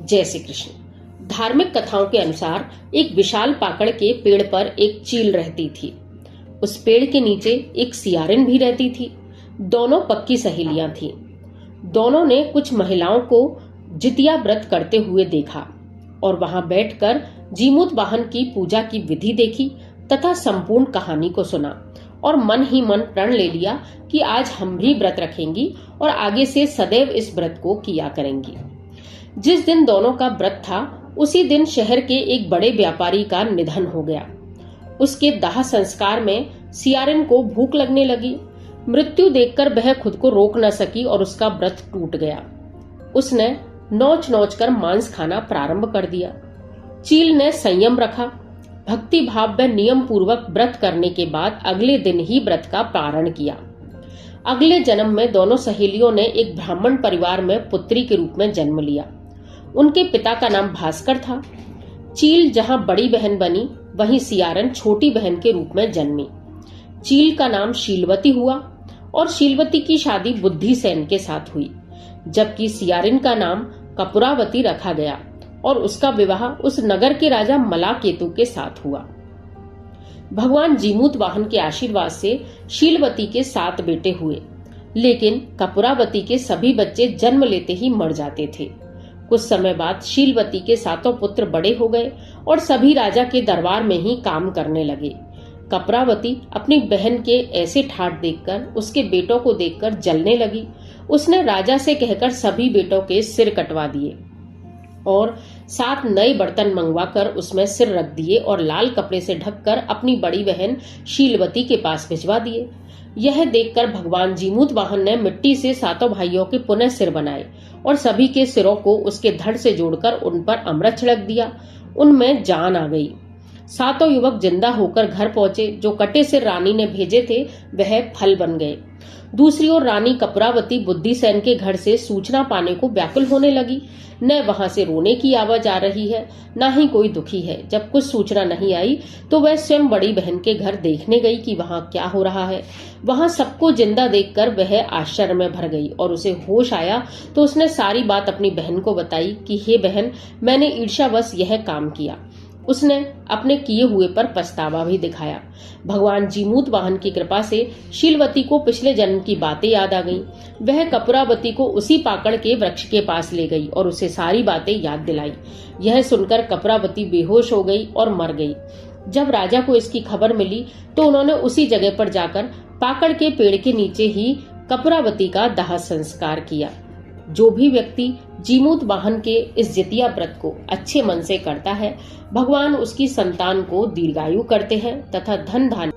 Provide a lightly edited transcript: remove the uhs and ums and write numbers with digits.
जय श्री कृष्ण। धार्मिक कथाओं के अनुसार एक विशाल पाकड़ के पेड़ पर एक चील रहती थी। उस पेड़ के नीचे एक सियारिन भी रहती थी। दोनों पक्की सहेलियां थीं। दोनों ने कुछ महिलाओं को जितिया व्रत करते हुए देखा और वहां बैठकर जीमूत वाहन की पूजा की विधि देखी तथा संपूर्ण कहानी को सुना और मन ही मन प्रण ले लिया कि आज हम भी व्रत रखेंगी और आगे से सदैव इस व्रत को किया करेंगी। जिस दिन दोनों का व्रत था उसी दिन शहर के एक बड़े व्यापारी का निधन हो गया। उसके दाह संस्कार में सियारिन को भूख लगने लगी। मृत्यु देखकर वह खुद को रोक न सकी और उसका व्रत टूट गया। उसने नोच नोच कर मांस खाना प्रारंभ कर दिया। चील ने संयम रखा। भक्ति भाव व नियम पूर्वक व्रत करने के बाद अगले दिन ही व्रत का पारण किया। अगले जन्म में दोनों सहेलियों ने एक ब्राह्मण परिवार में पुत्री के रूप में जन्म लिया। उनके पिता का नाम भास्कर था। चील जहां बड़ी बहन बनी वहीं सियारिन छोटी बहन के रूप में जन्मी। चील का नाम शीलवती हुआ और शीलवती की शादी बुद्धिसेन के साथ हुई, जबकि सियारिन का नाम कपूरावती रखा गया और उसका विवाह उस नगर के राजा मलाकेतु के साथ हुआ। भगवान जीमूत वाहन के आशीर्वाद से शीलवती के 7 बेटे हुए, लेकिन कपूरावती के सभी बच्चे जन्म लेते ही मर जाते थे। कुछ समय बाद शीलवती के 7 पुत्र बड़े हो गए और सभी राजा के दरबार में ही काम करने लगे। कपूरावती अपनी बहन के ऐसे ठाठ देखकर उसके बेटों को देखकर जलने लगी। उसने राजा से कहकर सभी बेटों के सिर कटवा दिए और 7 नए बर्तन मंगवाकर उसमें सिर रख दिए और लाल कपड़े से ढककर अपनी बड़ी बहन शीलवती के पास भिजवा दिए। यह देखकर भगवान जीमूत वाहन ने मिट्टी से 7 भाइयों के पुनः सिर बनाए और सभी के सिरों को उसके धड़ से जोड़कर उन पर अमृत छिड़क दिया। उनमें जान आ गई। 7 युवक जिंदा होकर घर पहुंचे। जो कटे सिर रानी ने भेजे थे वह फल बन गए। दूसरी ओर रानी कपूरावती बुद्धिसेन के घर से सूचना पाने को व्याकुल होने लगी। न वहां से रोने की आवाज आ रही है, न ही कोई दुखी है। जब कुछ सूचना नहीं आई तो वह स्वयं बड़ी बहन के घर देखने गई कि वहां क्या हो रहा है। वहां सबको जिंदा देखकर वह आश्चर्य में भर गई और उसे होश आया तो उसने सारी बात अपनी बहन को बताई कि हे बहन, मैंने ईर्ष्यावश यह काम किया। उसने अपने किए हुए पर पछतावा भी दिखाया। भगवान जीमूत वाहन की कृपा से शीलवती को पिछले जन्म की बातें याद आ गईं। वह कपूरावती को उसी पाकड़ के वृक्ष के पास ले गई और उसे सारी बातें याद दिलाई। यह सुनकर कपूरावती बेहोश हो गई और मर गई। जब राजा को इसकी खबर मिली तो उन्होंने उसी जगह पर जाकर पाकड़ के पेड़ के नीचे ही कपूरावती का दाह संस्कार किया। जो भी व्यक्ति जीमूत वाहन के इस जितिया व्रत को अच्छे मन से करता है, भगवान उसकी संतान को दीर्घायु करते हैं तथा धन धान्य